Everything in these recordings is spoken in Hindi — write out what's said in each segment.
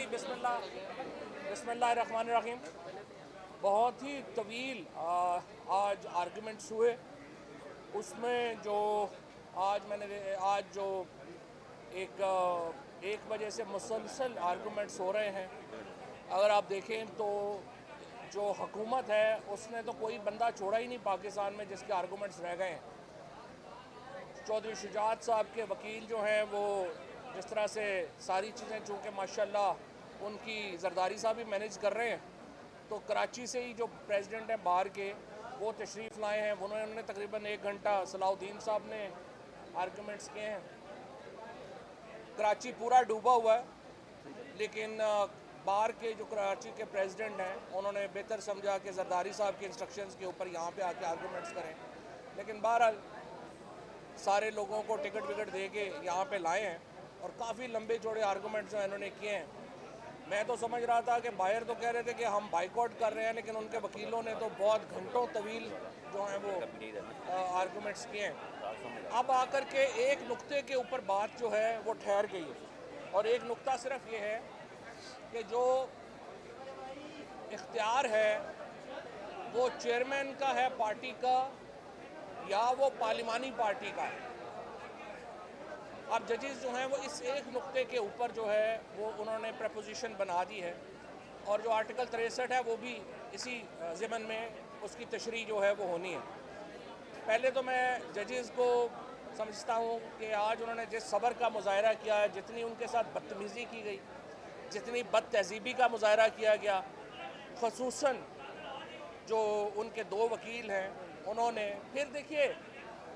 बिस्मिल्लाहिर्रहमानिर्रहीम। बहुत ही तवील आज आर्गूमेंट्स हुए। उसमें जो आज जो एक बजे से मुसलसल आर्गूमेंट्स हो रहे हैं, अगर आप देखें तो जो हुकूमत है उसने तो कोई बंदा छोड़ा ही नहीं पाकिस्तान में जिसके आर्गूमेंट्स रह गए हैं। चौधरी शुजात साहब के वकील जो हैं वो जिस तरह से सारी चीज़ें चूँकि माशाल्लाह उनकी जरदारी साहब भी मैनेज कर रहे हैं, तो कराची से ही जो प्रेसिडेंट हैं बाहर के वो तशरीफ़ लाए हैं। उन्होंने तकरीबन 1 घंटा सलाउद्दीन साहब ने आर्गूमेंट्स किए हैं। कराची पूरा डूबा हुआ है, लेकिन बाहर के जो कराची के प्रेसिडेंट हैं उन्होंने बेहतर समझा कि जरदारी साहब के इंस्ट्रक्शंस के ऊपर यहाँ पे आके आर्गूमेंट्स करें। लेकिन बहरहाल सारे लोगों को टिकट विकट दे के यहाँ पे लाए हैं और काफ़ी लंबे चौड़े आर्गूमेंट्स जो इन्होंने किए हैं। मैं तो समझ रहा था कि बाहर तो कह रहे थे कि हम बाइकआउट कर रहे हैं, लेकिन उनके वकीलों ने तो बहुत घंटों तवील जो हैं वो आर्गूमेंट्स किए हैं। अब आकर के एक नुक्ते के ऊपर बात जो है वो ठहर गई है, और एक नुक्ता सिर्फ ये है कि जो इख्तियार है वो चेयरमैन का है पार्टी का या वो पार्लिमानी पार्टी का है। अब जजेस जो हैं वो इस एक नुक्ते के ऊपर जो है वो उन्होंने प्रपोजिशन बना दी है, और जो आर्टिकल 63 है वो भी इसी ज़िमन में उसकी तशरीह जो है वो होनी है। पहले तो मैं जजेस को समझता हूँ कि आज उन्होंने जिस सब्र का मुजाहरा किया है, जितनी उनके साथ बदतमीज़ी की गई, जितनी बद तहज़ीबी का मुजाहरा किया गया, ख़ुसूसन जो उनके 2 वकील हैं उन्होंने फिर देखिए,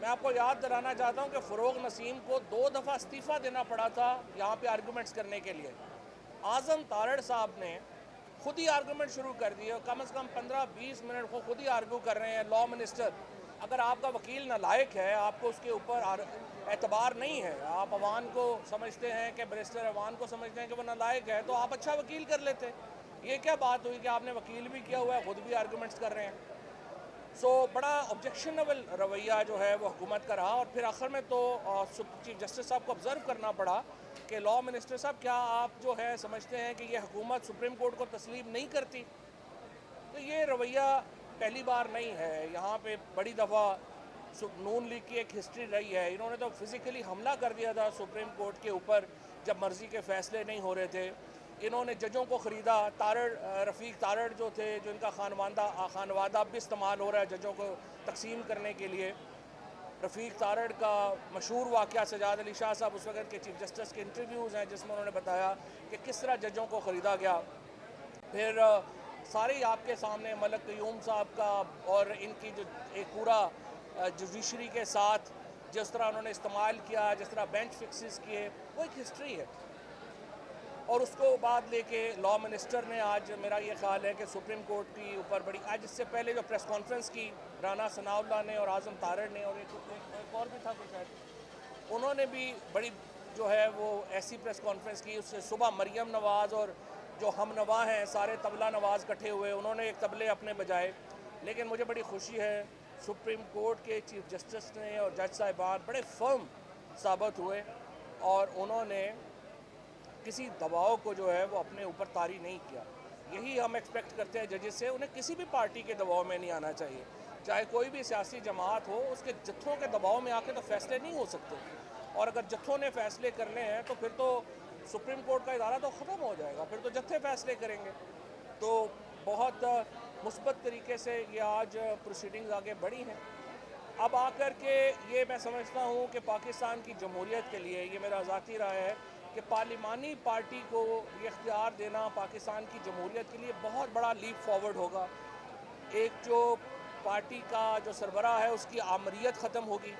मैं आपको याद दिलाना चाहता हूँ कि फ़रोग नसीम को 2 दफ़ा इस्तीफ़ा देना पड़ा था यहाँ पे आर्गूमेंट्स करने के लिए। आज़म तारड़ साहब ने खुद ही आर्गूमेंट शुरू कर दिए, कम से कम 15-20 मिनट को खुद ही आर्गू कर रहे हैं। लॉ मिनिस्टर, अगर आपका वकील नालायक है, आपको उसके ऊपर एतबार नहीं है, आप अवान को समझते हैं कि बैरिस्टर अवान को समझते हैं कि वो नालायक है, तो आप अच्छा वकील कर लेते। ये क्या बात हुई कि आपने वकील भी किया हुआ है, ख़ुद भी आर्गूमेंट्स कर रहे हैं। बड़ा ऑब्जेक्शनेबल रवैया जो है वो हुकूमत का रहा, और फिर आखिर में तो चीफ जस्टिस साहब को ऑब्ज़र्व करना पड़ा कि लॉ मिनिस्टर साहब, क्या आप जो है समझते हैं कि ये हुकूमत सुप्रीम कोर्ट को तस्लीम नहीं करती? तो ये रवैया पहली बार नहीं है। यहाँ पे बड़ी दफ़ा नून लीग की एक हिस्ट्री रही है। इन्होंने तो फिज़िकली हमला कर दिया था सुप्रीम कोर्ट के ऊपर जब मर्ज़ी के फ़ैसले नहीं हो रहे थे। इन्होंने जजों को ख़रीदा। रफ़ीक तारड़ जो थे, जो इनका खानवादा भी इस्तेमाल हो रहा है जजों को तकसीम करने के लिए। रफ़ीक तारड़ का मशहूर वाक़या सजाद अली शाह साहब उस वक़्त के चीफ जस्टिस के इंटरव्यूज़ हैं जिसमें उन्होंने बताया कि किस तरह जजों को ख़रीदा गया। फिर सारे ही आपके सामने मलक क़यूम साहब का और इनकी जो एक पूरा जुडिशरी के साथ जिस तरह उन्होंने इस्तेमाल किया, जिस तरह बेंच फिक्सेस किए, वो एक हिस्ट्री है। और उसको बाद लेके लॉ मिनिस्टर ने आज, मेरा ये ख्याल है कि सुप्रीम कोर्ट की ऊपर बड़ी, आज इससे पहले जो प्रेस कॉन्फ्रेंस की राना सनाउल्लाह ने और आज़म तारड़ ने और एक और भी था कुछ शायद, उन्होंने भी बड़ी जो है वो ऐसी प्रेस कॉन्फ्रेंस की। उससे सुबह मरियम नवाज़ और जो हम नवा हैं सारे तबला नवाज़ इकट्ठे हुए, उन्होंने एक तबले अपने बजाए। लेकिन मुझे बड़ी खुशी है सुप्रीम कोर्ट के चीफ जस्टिस ने और जज साहिबान बड़े फर्म साबित हुए, और उन्होंने किसी दबाव को जो है वो अपने ऊपर तारी नहीं किया। यही हम एक्सपेक्ट करते हैं जजेस से। उन्हें किसी भी पार्टी के दबाव में नहीं आना चाहिए, चाहे कोई भी सियासी जमात हो, उसके जत्थों के दबाव में आके तो फैसले नहीं हो सकते। और अगर जत्थों ने फैसले करने हैं तो फिर तो सुप्रीम कोर्ट का इदारा तो ख़त्म हो जाएगा, फिर तो जत्थे फैसले करेंगे। तो बहुत मुस्बत तरीके से ये आज प्रोसीडिंग्स आगे बढ़ी हैं। अब आकर के ये मैं समझता हूँ कि पाकिस्तान की जमहूरियत के लिए, ये मेरा ज़ाती राय है कि पार्लिमानी पार्टी को ये इख्तियार देना पाकिस्तान की जमहूरियत के लिए बहुत बड़ा लीप फॉरवर्ड होगा। एक जो पार्टी का जो सरबराह है उसकी आमरीत ख़त्म होगी,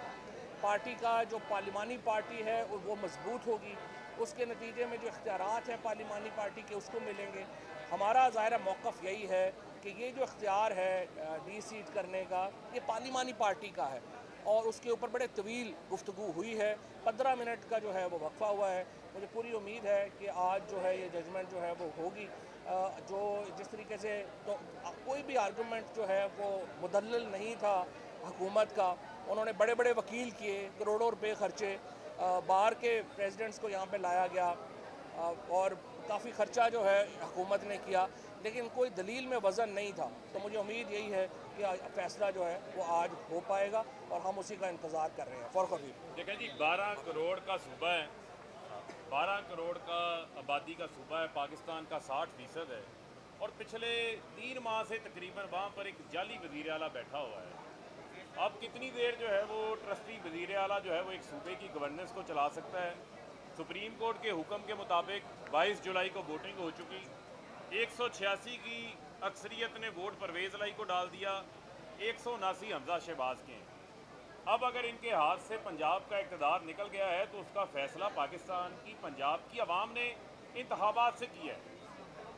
पार्टी का जो पार्लिमानी पार्टी है वो मजबूत होगी, उसके नतीजे में जो इख्तियारात हैं पार्लिमानी पार्टी के उसको मिलेंगे। हमारा ज़ाहिर मौक़िफ़ यही है कि ये जो इख्तियार है डी सीट करने का, ये पार्लिमानी पार्टी का है, और उसके ऊपर बड़े तवील गुफ्तगू हुई है। 15 मिनट का जो है वो वक्फ़ा हुआ है। मुझे पूरी उम्मीद है कि आज जो है ये जजमेंट जो है वो होगी। जो जिस तरीके से तो कोई भी आर्गूमेंट जो है वो मुदल्लल नहीं था हुकूमत का। उन्होंने बड़े बड़े वकील किए, करोड़ों रुपए खर्चे, बाहर के प्रेसिडेंट्स को यहाँ पे लाया गया, और काफ़ी खर्चा जो है हुकूमत ने किया, लेकिन कोई दलील में वज़न नहीं था। तो मुझे उम्मीद यही है कि फ़ैसला जो है वो आज हो पाएगा और हम उसी का इंतज़ार कर रहे हैं। फ़ौर खबीर देखें जी, 12 करोड़ का सूबा है, 12 करोड़ का आबादी का सूबा है, पाकिस्तान का 60% है, और पिछले 3 माह से तकरीबन वहाँ पर एक जाली वज़ीर आला बैठा हुआ है। अब कितनी देर जो है वो ट्रस्टी वज़ीर आला जो है वो एक सूबे की गवर्नेंस को चला सकता है। सुप्रीम कोर्ट के हुक्म के मुताबिक 22 जुलाई को वोटिंग हो चुकी, 186 की अक्सरियत ने वोट परवेज़ लाई को डाल दिया, 179 हमजा शहबाज के हैं। अब अगर इनके हाथ से पंजाब का इक़्तिदार निकल गया है तो उसका फ़ैसला पाकिस्तान की पंजाब की आवाम ने इंतखाबात से किया है।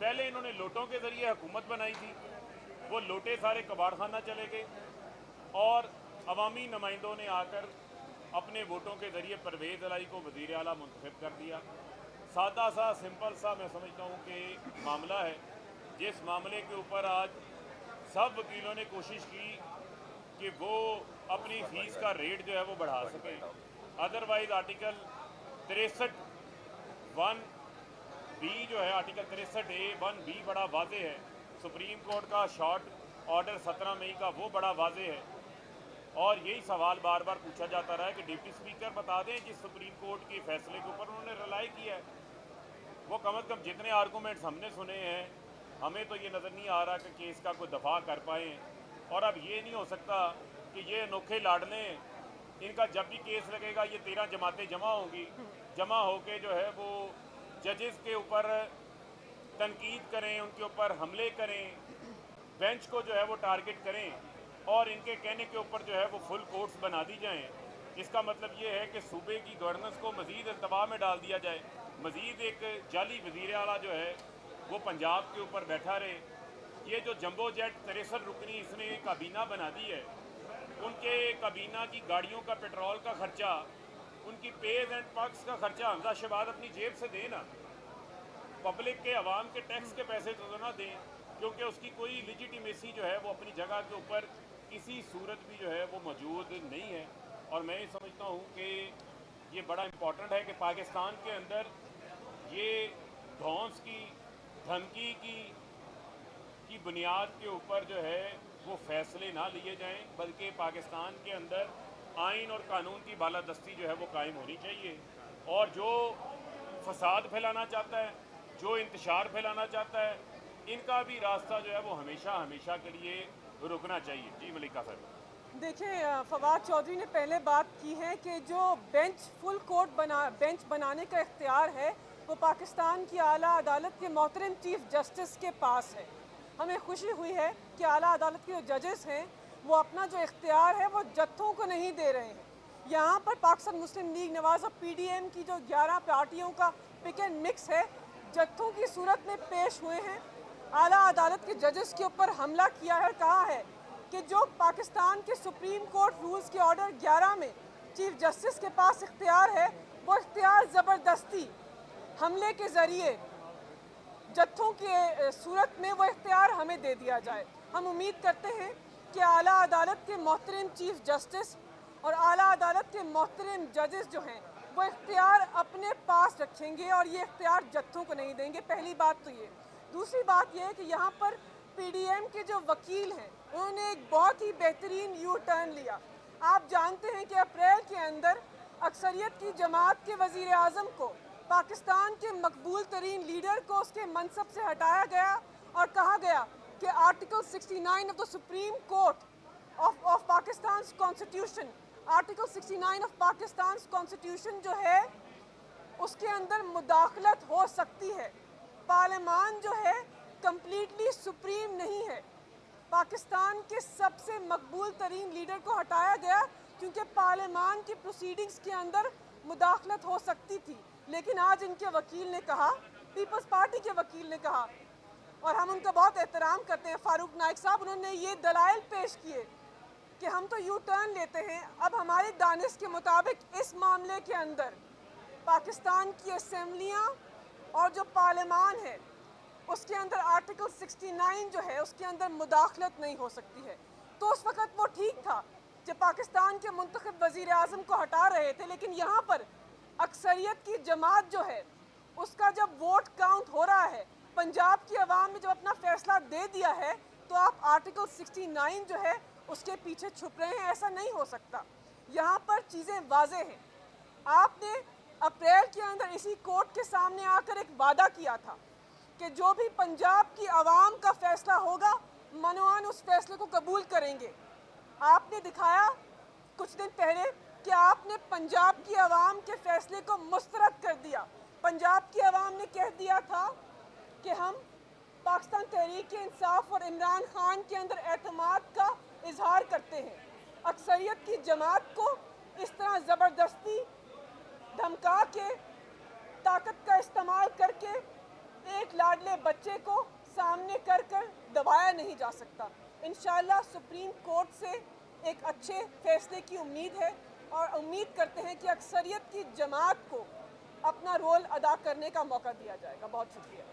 पहले इन्होंने लोटों के ज़रिए हुकूमत बनाई थी, वो लोटे सारे कबाड़ खाना चले गए और अवामी नुमाइंदों ने आकर अपने वोटों के ज़रिए परवेज़ लाई को वज़ीर आला मुंतखब कर दिया। सादा सा सिंपल सा मैं समझता हूँ कि मामला है, जिस मामले के ऊपर आज सब वकीलों ने कोशिश की कि वो अपनी फ़ीस का रेट जो है वो बढ़ा सकें। अदरवाइज़ आर्टिकल 63(1)(b जो है, आर्टिकल 63(a)(1)(b बड़ा वाज़े है। सुप्रीम कोर्ट का शॉर्ट ऑर्डर 17 मई का वो बड़ा वाज़े है, और यही सवाल बार बार पूछा जाता रहा है कि डिप्टी स्पीकर बता दें जिस सुप्रीम कोर्ट के फैसले के ऊपर उन्होंने रिलाई किया है, वो कम अज़ कम जितने आर्गूमेंट्स हमने सुने हैं, हमें तो ये नज़र नहीं आ रहा कि केस का कोई दफा कर पाएँ। और अब ये नहीं हो सकता कि ये अनोखे लाडले, इनका जब भी केस लगेगा ये 13 जमातें जमा होंगी, जमा होके जो है वो जजेस के ऊपर तनकीद करें, उनके ऊपर हमले करें, बेंच को जो है वो टारगेट करें, और इनके कहने के ऊपर जो है वो फुल कोर्ट्स बना दी जाएँ। इसका मतलब ये है कि सूबे की गवर्नेंस को मज़ीद अल्तबा में डाल दिया जाए, मज़ीद एक जाली वज़ीर आला जो है वो पंजाब के ऊपर बैठा रहे। ये जो जंबो जेट 63 रुकनी इसने काबीना बना दी है, उनके काबीना की गाड़ियों का पेट्रोल का खर्चा, उनकी पेज एंड पर्क्स का खर्चा हमजा शहबाज अपनी जेब से देना, पब्लिक के अवाम के टैक्स के पैसे तो ना दें, क्योंकि उसकी कोई लिजिटिमेसी जो है वो अपनी जगह के ऊपर किसी सूरत भी जो है वो मौजूद नहीं है। और मैं ये समझता हूँ कि ये बड़ा इम्पोर्टेंट है कि पाकिस्तान के अंदर ये धौंस की, धमकी की बुनियाद के ऊपर जो है वो फैसले ना लिए जाएं, बल्कि पाकिस्तान के अंदर आइन और कानून की बालादस्ती जो है वो कायम होनी चाहिए। और जो फसाद फैलाना चाहता है, जो इंतशार फैलाना चाहता है, इनका भी रास्ता जो है वो हमेशा हमेशा के लिए रुकना चाहिए। जी मलिका साहब। देखिए, फवाद चौधरी ने पहले बात की है कि जो फुल कोर्ट बेंच बनाने का इख्तियार है वो पाकिस्तान की आला अदालत के मोहतरम चीफ जस्टिस के पास है। हमें खुशी हुई है कि आला अदालत के जो जजेस हैं वो अपना जो इख्तियार है वो जत्थों को नहीं दे रहे हैं। यहाँ पर पाकिस्तान मुस्लिम लीग नवाज और PDM की जो 11 पार्टियों का पिक एंड मिक्स है, जत्थों की सूरत में पेश हुए हैं। आला अदालत के जजेस के ऊपर हमला किया है, कहा है कि जो पाकिस्तान के सुप्रीम कोर्ट रूल्स के ऑर्डर 11 में चीफ जस्टिस के पास इख्तियार है, वो इख्तियार ज़बरदस्ती हमले के ज़रिए जत्थों के सूरत में वो इख्तियार हमें दे दिया जाए। हम उम्मीद करते हैं कि आला अदालत के मोहतरम चीफ जस्टिस और आला अदालत के मोहतरम जजेस जो हैं वो इख्तियार अपने पास रखेंगे और ये इख्तियार जत्थों को नहीं देंगे। पहली बात तो ये। दूसरी बात ये है कि यहाँ पर PDM के जो वकील हैं उन्होंने एक बहुत ही बेहतरीन यू टर्न लिया। आप जानते हैं कि अप्रैल के अंदर अक्सरियत की जमात के वज़ीर आज़म को, पाकिस्तान के मकबूल तरीन लीडर को उसके मनसब से हटाया गया और कहा गया कि article 69 of the supreme court of Pakistan constitution, article 69 of Pakistan constitution जो है उसके अंदर मुदाखलत हो सकती है। पार्लियामान जो है कम्प्लीटली सुप्रीम नहीं है। पाकिस्तान के सबसे मकबूल तरीन लीडर को हटाया गया क्योंकि पार्लियामान की प्रोसीडिंग्स के अंदर मुदाखलत हो सकती थी। लेकिन आज इनके वकील ने कहा, पीपल्स पार्टी के वकील ने कहा, और हम उनका बहुत एहतराम करते हैं, फारूक नाइक साहब, उन्होंने ये दलाइल पेश किए कि हम तो यू टर्न लेते हैं। अब हमारे दानिश के मुताबिक इस मामले के अंदर पाकिस्तान की असेंबलियाँ और जो पार्लियामान है उसके अंदर आर्टिकल 69 जो है उसके अंदर मुदाखलत नहीं हो सकती है। तो उस वक़्त वो ठीक था जब पाकिस्तान के मुंतखब वज़ीर आज़म को हटा रहे थे, लेकिन यहाँ पर अक्सरियत की जमात जो है उसका जब वोट काउंट हो रहा है, पंजाब की आवाम ने जब अपना फैसला दे दिया है, तो आप आर्टिकल 69 जो है उसके पीछे छुप रहे हैं। ऐसा नहीं हो सकता। यहाँ पर चीज़ें वाजे हैं। आपने अप्रैल के अंदर इसी कोर्ट के सामने आकर एक वादा किया था कि जो भी पंजाब की आवाम का फैसला होगा, मनोआन उस फैसले को कबूल करेंगे। आपने दिखाया कुछ दिन पहले कि आपने पंजाब की आवाम के फैसले को मुस्तरद कर दिया। पंजाब की आवाम ने कह दिया था कि हम पाकिस्तान तहरीक इंसाफ और इमरान खान के अंदर एतमाद का इजहार करते हैं। अक्सरियत की जमात को इस तरह ज़बरदस्ती धमका के, ताकत का इस्तेमाल करके एक लाडले बच्चे को सामने कर दबाया नहीं जा सकता। इंशाअल्लाह सुप्रीम कोर्ट से एक अच्छे फैसले की उम्मीद है और उम्मीद करते हैं कि अक्सरियत की जमात को अपना रोल अदा करने का मौका दिया जाएगा। बहुत शुक्रिया।